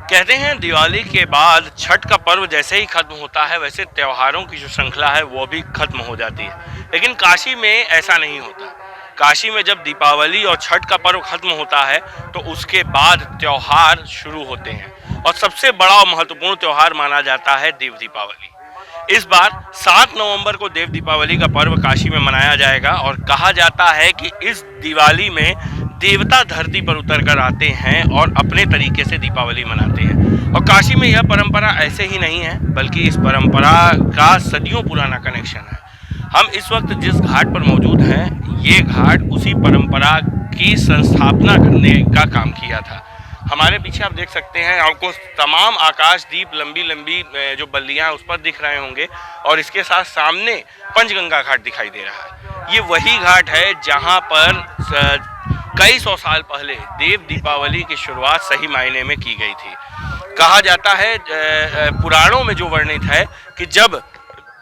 कहते हैं दिवाली के बाद छठ का पर्व जैसे ही खत्म होता है वैसे त्योहारों की जो श्रृंखला है वो भी खत्म हो जाती है। लेकिन काशी में ऐसा नहीं होता। काशी में जब दीपावली और छठ का पर्व खत्म होता है तो उसके बाद त्योहार शुरू होते हैं और सबसे बड़ा और महत्वपूर्ण त्योहार माना जाता है देव दीपावली। इस बार 7 नवंबर को देव दीपावली का पर्व काशी में मनाया जाएगा और कहा जाता है कि इस दिवाली में देवता धरती पर उतर कर आते हैं और अपने तरीके से दीपावली मनाते हैं। और काशी में यह परंपरा ऐसे ही नहीं है बल्कि इस परंपरा का सदियों पुराना कनेक्शन है। हम इस वक्त जिस घाट पर मौजूद हैं ये घाट उसी परंपरा की संस्थापना करने का काम किया था। हमारे पीछे आप देख सकते हैं, आपको तमाम आकाश दीप लंबी लंबी जो बल्लियां उस पर दिख रहे होंगे और इसके साथ सामने पंचगंगा घाट दिखाई दे रहा है। ये वही घाट है जहां पर कई सौ साल पहले देव दीपावली की शुरुआत सही मायने में की गई थी। कहा जाता है पुराणों में जो वर्णित है कि जब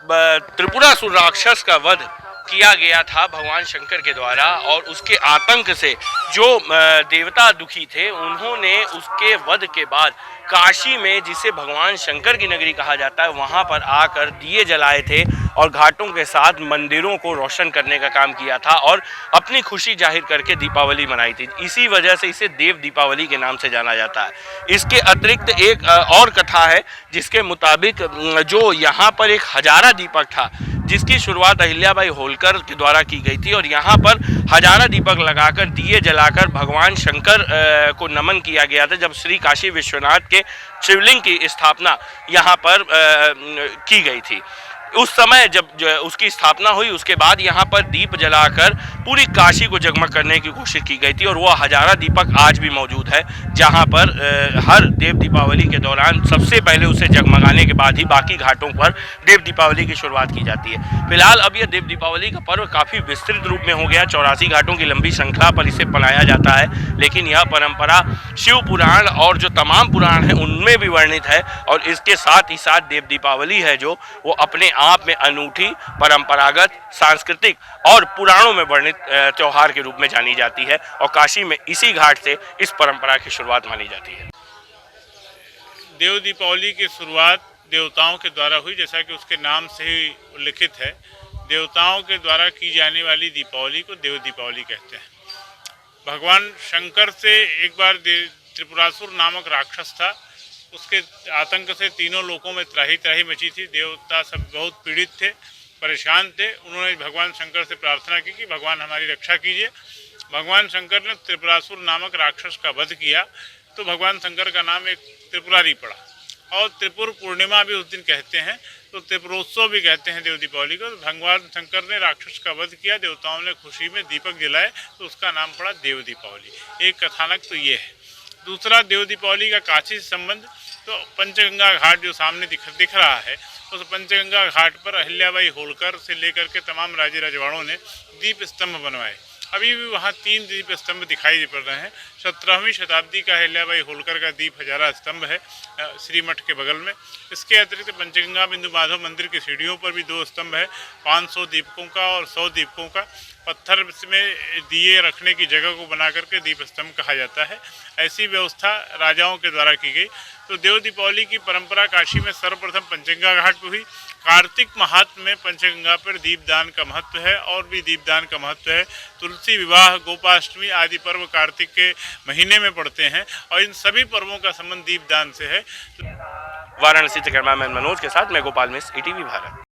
त्रिपुरासुर राक्षस का वध किया गया था भगवान शंकर के द्वारा और उसके आतंक से जो देवता दुखी थे उन्होंने उसके वध के बाद काशी में, जिसे भगवान शंकर की नगरी कहा जाता है, वहां पर आकर दिए जलाए थे और घाटों के साथ मंदिरों को रोशन करने का काम किया था और अपनी खुशी जाहिर करके दीपावली मनाई थी। इसी वजह से इसे देव दीपावली के नाम से जाना जाता है। इसके अतिरिक्त एक और कथा है जिसके मुताबिक जो यहाँ पर एक हजारा दीपक था जिसकी शुरुआत अहिल्याबाई होलकर के द्वारा की गई थी और यहाँ पर हजारा दीपक लगाकर दिए जलाकर भगवान शंकर को नमन किया गया था जब श्री काशी विश्वनाथ के शिवलिंग की स्थापना यहाँ पर की गई थी। उस समय जब उसकी स्थापना हुई उसके बाद यहाँ पर दीप जलाकर पूरी काशी को जगमग करने की कोशिश की गई थी और वह हजारा दीपक आज भी मौजूद है जहाँ पर हर देव दीपावली के दौरान सबसे पहले उसे जगमगाने के बाद ही बाकी घाटों पर देव दीपावली की शुरुआत की जाती है। फिलहाल अब यह देव दीपावली का पर्व काफ़ी विस्तृत रूप में हो गया। 84 घाटों की लंबी श्रृंखला पर इसे मनाया जाता है, लेकिन यह परंपरा शिव पुराण और जो तमाम पुराण हैं उनमें भी वर्णित है और इसके साथ ही साथ देव दीपावली है जो वो अपने आप में अनूठी, परंपरागत, सांस्कृतिक और पुराणों में वर्णित त्योहार के रूप में जानी जाती है और काशी में इसी घाट से इस परंपरा की शुरुआत मानी जाती है। देव दीपावली की शुरुआत देवताओं के द्वारा हुई, जैसा कि उसके नाम से ही उल्लिखित है। देवताओं के द्वारा की जाने वाली दीपावली को देव दीपावली कहते हैं। भगवान शंकर से एक बार त्रिपुरासुर नामक राक्षस था, उसके आतंक से तीनों लोकों में त्राही त्राही मची थी। देवता सब बहुत पीड़ित थे, परेशान थे। उन्होंने भगवान शंकर से प्रार्थना की कि भगवान हमारी रक्षा कीजिए। भगवान शंकर ने त्रिपुरासुर नामक राक्षस का वध किया तो भगवान शंकर का नाम एक त्रिपुरारी पड़ा और त्रिपुर पूर्णिमा भी उस दिन कहते हैं, तो त्रिपुरोत्सव भी कहते हैं देव दीपावली को। तो भगवान शंकर ने राक्षस का वध किया, देवताओं ने खुशी में दीपक जलाए तो उसका नाम पड़ा देव दीपावली। एक कथानक तो ये है। दूसरा, देव दीपावली का काशी से संबंध, तो पंचगंगा घाट जो सामने दिख रहा है उस पंचगंगा घाट पर अहिल्याबाई होलकर से लेकर के तमाम राजे रजवाड़ों ने दीप स्तंभ बनवाए। अभी भी वहाँ 3 दीप स्तंभ दिखाई पड़ रहे हैं। 17वीं शताब्दी का अहिल्याबाई होलकर का दीप हजारा स्तंभ है श्री मठ के बगल में। इसके अतिरिक्त पंचगंगा बिंदु माधव मंदिर की सीढ़ियों पर भी 2 स्तंभ है, 500 दीपकों का और 100 दीपकों का। पत्थर में दिए रखने की जगह को बना करके दीप स्तंभ कहा जाता है। ऐसी व्यवस्था राजाओं के द्वारा की गई। तो देव दीपावली की परंपरा काशी में सर्वप्रथम पंचगंगा घाट पर हुई। कार्तिक महात्म में पंचगंगा पर दीपदान का महत्व है और भी दीपदान का महत्व है। तुलसी विवाह, गोपाष्टमी आदि पर्व कार्तिक के महीने में पड़ते हैं और इन सभी पर्वों का संबंध दीपदान से है। वाराणसी से कैमरामैन मनोज के साथ मैं गोपाल मिश्र, ईटीवी भारत।